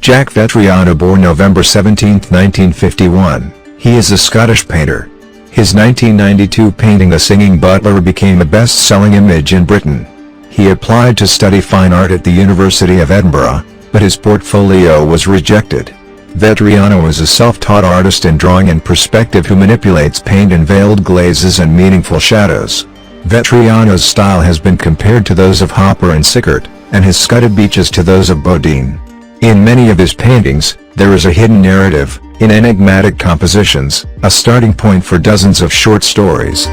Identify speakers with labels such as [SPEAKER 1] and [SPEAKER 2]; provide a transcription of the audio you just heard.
[SPEAKER 1] Jack Vettriano, born November 17, 1951, he is a Scottish painter. His 1992 painting The Singing Butler became a best-selling image in Britain. He applied to study fine art at the University of Edinburgh, but his portfolio was rejected. Vettriano is a self-taught artist in drawing and perspective who manipulates paint in veiled glazes and meaningful shadows. Vettriano's style has been compared to those of Hopper and Sickert, and his scudded beaches to those of Boudin. In many of his paintings, there is a hidden narrative, in enigmatic compositions, a starting point for dozens of short stories.